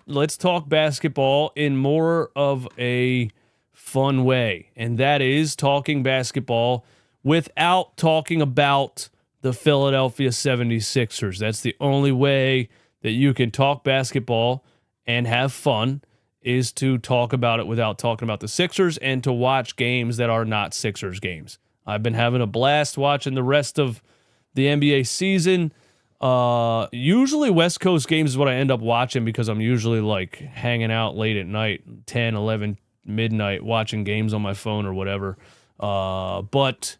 let's talk basketball in more of a fun way, and that is talking basketball without talking about the Philadelphia 76ers. That's the only way that you can talk basketball and have fun, is to talk about it without talking about the Sixers and to watch games that are not Sixers games. I've been having a blast watching the rest of the NBA season. Usually West Coast games is what I end up watching because I'm usually like hanging out late at night, 10, 11, midnight, watching games on my phone or whatever. But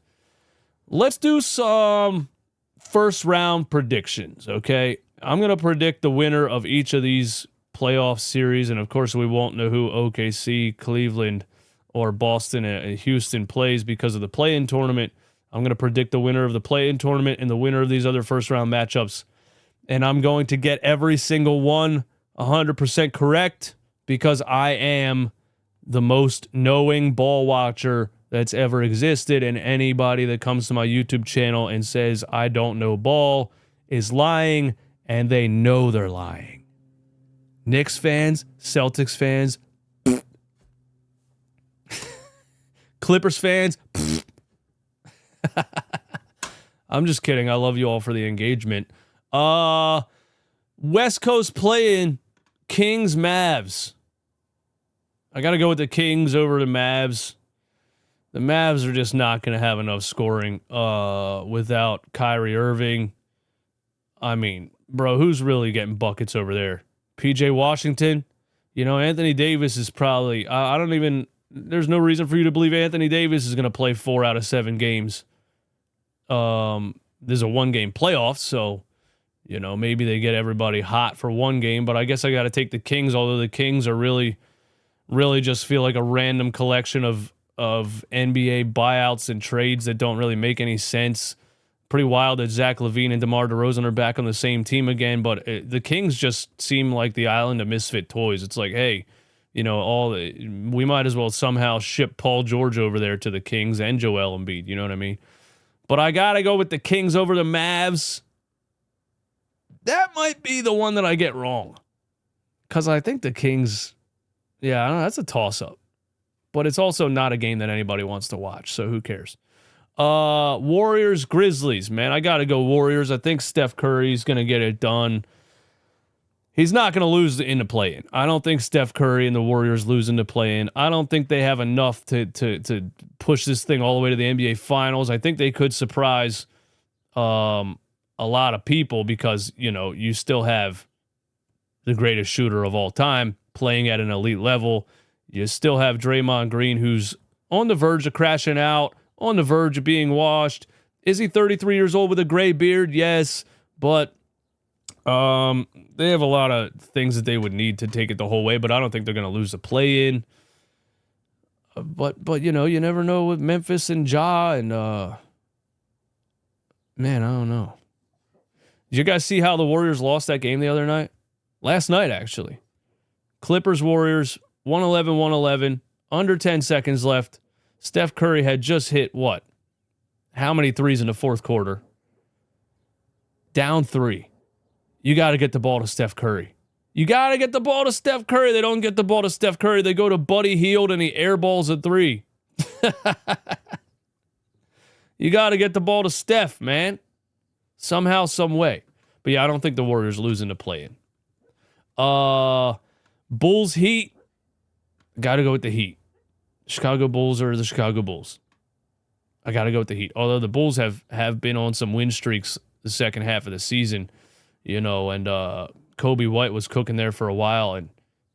let's do some first round predictions, okay? I'm going to predict the winner of each of these playoff series, and of course we won't know who OKC, Cleveland, or Boston and Houston plays because of the play-in tournament. I'm going to predict the winner of the play-in tournament and the winner of these other first-round matchups, and I'm going to get every single one 100% correct because I am the most knowing ball watcher that's ever existed, and anybody that comes to my YouTube channel and says I don't know ball is lying, and they know they're lying. Knicks fans, Celtics fans, Clippers fans, I'm just kidding. I love you all for the engagement. West Coast play-in, Kings, Mavs. I got to go with the Kings over the Mavs. The Mavs are just not going to have enough scoring without Kyrie Irving. I mean, bro, who's really getting buckets over there? PJ Washington? You know, Anthony Davis is probably... I don't even... There's no reason for you to believe Anthony Davis is going to play 4 out of 7 games. There's a 1-game playoff, so, you know, maybe they get everybody hot for 1 game, but I guess I got to take the Kings, although the Kings are really just feel like a random collection of NBA buyouts and trades that don't really make any sense. Pretty wild that Zach LaVine and DeMar DeRozan are back on the same team again, but the Kings just seem like the island of misfit toys. It's like, hey, you know, we might as well somehow ship Paul George over there to the Kings and Joel Embiid, you know what I mean? But I got to go with the Kings over the Mavs. That might be the one that I get wrong. Because I think the Kings, yeah, I don't know, that's a toss-up. But it's also not a game that anybody wants to watch, so who cares? Warriors, Grizzlies, man. I got to go Warriors. I think Steph Curry's going to get it done. He's not going to lose in the play-in. I don't think Steph Curry and the Warriors lose in the play-in. I don't think they have enough to push this thing all the way to the NBA Finals. I think they could surprise a lot of people because, you know, you still have the greatest shooter of all time playing at an elite level. You still have Draymond Green, who's on the verge of crashing out, on the verge of being washed. Is he 33 years old with a gray beard? Yes, but they have a lot of things that they would need to take it the whole way, but I don't think they're going to lose the play-in. But you know, you never know with Memphis and Ja and man, I don't know. Did you guys see how the Warriors lost that game the other night? Last night, actually. Clippers, Warriors, 111, under 10 seconds left. Steph Curry had just hit what? How many threes in the fourth quarter? Down 3. You got to get the ball to Steph Curry. You got to get the ball to Steph Curry. They don't get the ball to Steph Curry. They go to Buddy Hield and he airballs a 3. You got to get the ball to Steph, man. Somehow, some way. But yeah, I don't think the Warriors losing the play-in. Bulls, Heat. Got to go with the Heat. Chicago Bulls or the Chicago Bulls. I got to go with the Heat. Although the Bulls have been on some win streaks the second half of the season. You know, and Kobe White was cooking there for a while, and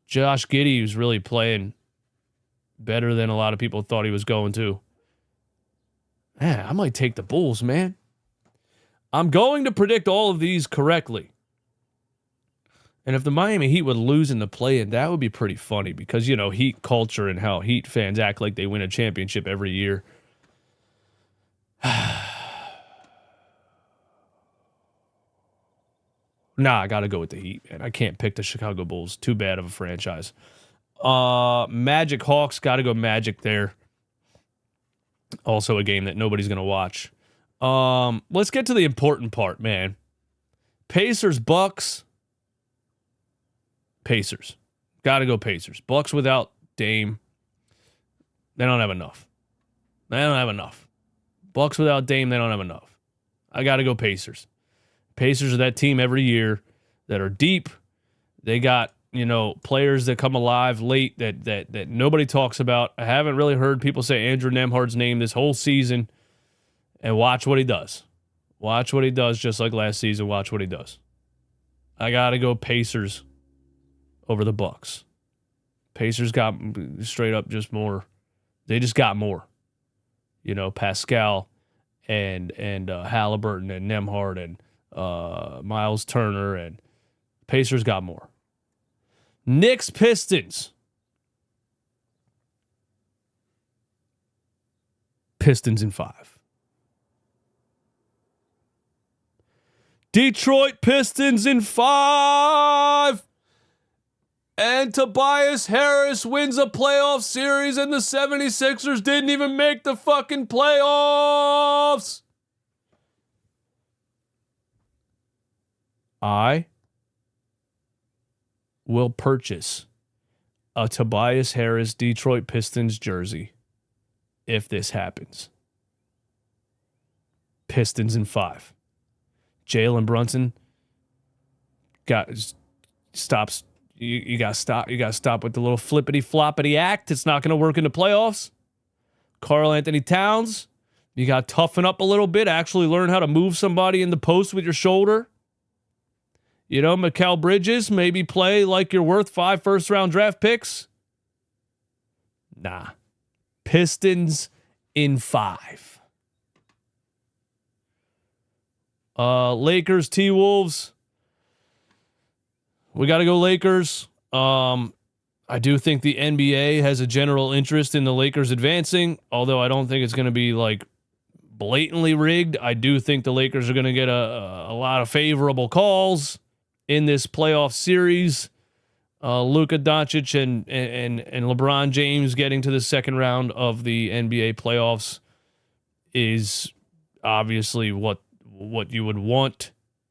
Josh Giddey was really playing better than a lot of people thought he was going to. Man, I might take the Bulls, man. I'm going to predict all of these correctly. And if the Miami Heat would lose in the play-in, that would be pretty funny because, you know, Heat culture and how Heat fans act like they win a championship every year. Nah, I got to go with the Heat, man. I can't pick the Chicago Bulls. Too bad of a franchise. Magic Hawks, got to go Magic there. Also a game that nobody's going to watch. Let's get to the important part, man. Pacers, Bucks. Pacers. Got to go Pacers. Bucks without Dame, they don't have enough. They don't have enough. Bucks without Dame, they don't have enough. I got to go Pacers. Pacers are that team every year that are deep. They got, players that come alive late that nobody talks about. I haven't really heard people say Andrew Nembhard's name this whole season. And watch what he does. Watch what he does, just like last season. Watch what he does. I got to go Pacers over the Bucks. Pacers got straight up just more. They just got more. Pascal and Halliburton and Nembhard and Miles Turner, and Pacers got more. Knicks Pistons. Pistons in 5. Detroit Pistons in 5. And Tobias Harris wins a playoff series, and the 76ers didn't even make the fucking playoffs. I will purchase a Tobias Harris Detroit Pistons jersey if this happens. Pistons in 5. Jalen Brunson stops. You got to stop. You got to stop with the little flippity floppity act. It's not going to work in the playoffs. Karl Anthony Towns, you got to toughen up a little bit. Actually learn how to move somebody in the post with your shoulder. Mikal Bridges, maybe play like you're worth 5 first-round draft picks. Nah. Pistons in 5. Lakers, T-Wolves. We got to go Lakers. I do think the NBA has a general interest in the Lakers advancing, although I don't think it's going to be like blatantly rigged. I do think the Lakers are going to get a lot of favorable calls in this playoff series. Luka Doncic and LeBron James getting to the second round of the NBA playoffs is obviously what you would want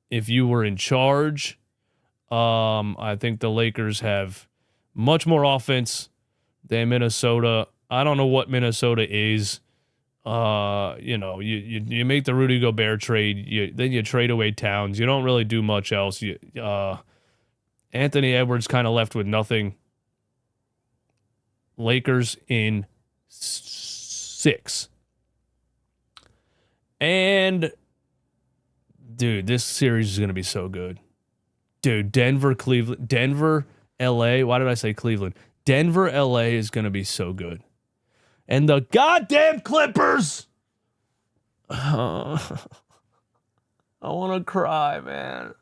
if you were in charge. I think the Lakers have much more offense than Minnesota. I don't know what Minnesota is. You make the Rudy Gobert trade, then you trade away Towns. You don't really do much else. Anthony Edwards kind of left with nothing. Lakers in 6. And dude, this series is going to be so good. Dude, Denver, LA. Why did I say Cleveland? Denver, LA is going to be so good. And the goddamn Clippers. I want to cry, man.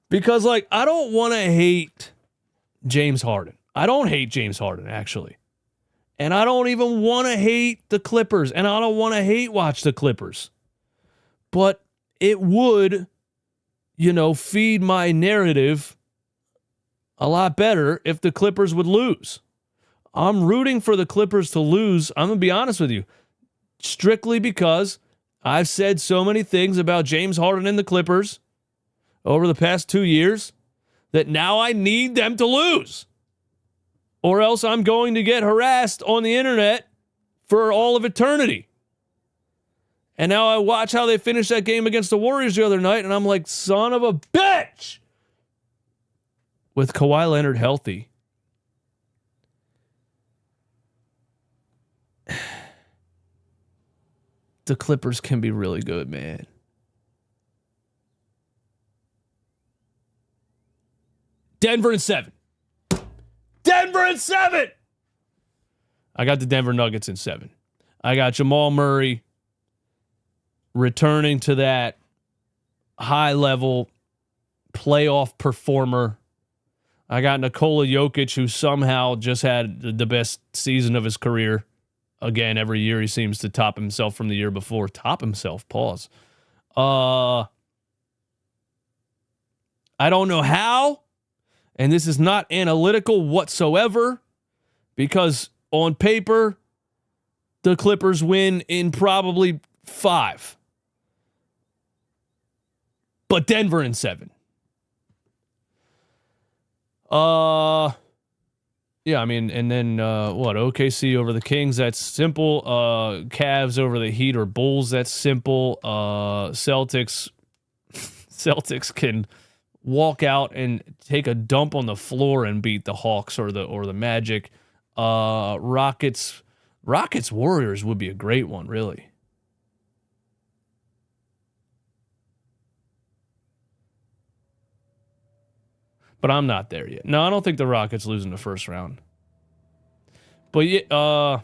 Because, I don't want to hate James Harden. I don't hate James Harden, actually. And I don't even want to hate the Clippers. And I don't want to watch the Clippers. But it would, feed my narrative a lot better if the Clippers would lose. I'm rooting for the Clippers to lose. I'm going to be honest with you. Strictly because I've said so many things about James Harden and the Clippers over the past 2 years that now I need them to lose. Or else I'm going to get harassed on the internet for all of eternity. And now I watch how they finished that game against the Warriors the other night, and I'm like, son of a bitch! With Kawhi Leonard healthy, the Clippers can be really good, man. Denver in 7. Denver in 7! I got the Denver Nuggets in 7. I got Jamal Murray returning to that high-level playoff performer. I got Nikola Jokic, who somehow just had the best season of his career. Again, every year he seems to top himself from the year before. Top himself, pause. I don't know how, and this is not analytical whatsoever, because on paper, the Clippers win in probably 5. But Denver in 7. Yeah, I mean, and then what? OKC over the Kings, that's simple. Cavs over the Heat or Bulls, that's simple. Celtics can walk out and take a dump on the floor and beat the Hawks or the Magic. Rockets Warriors would be a great one, really. But I'm not there yet. No, I don't think the Rockets lose in the first round. But yeah,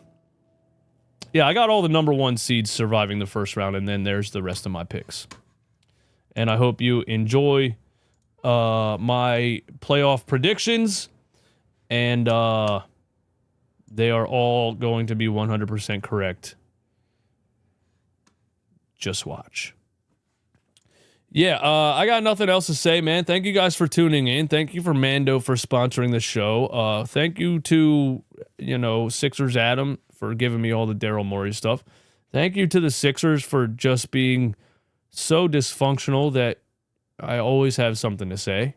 I got all the number one seeds surviving the first round, and then there's the rest of my picks. And I hope you enjoy my playoff predictions, and they are all going to be 100% correct. Just watch. Yeah, I got nothing else to say, man. Thank you guys for tuning in. Thank you for Mando for sponsoring the show. Thank you to, Sixers Adam for giving me all the Daryl Morey stuff. Thank you to the Sixers for just being so dysfunctional that I always have something to say.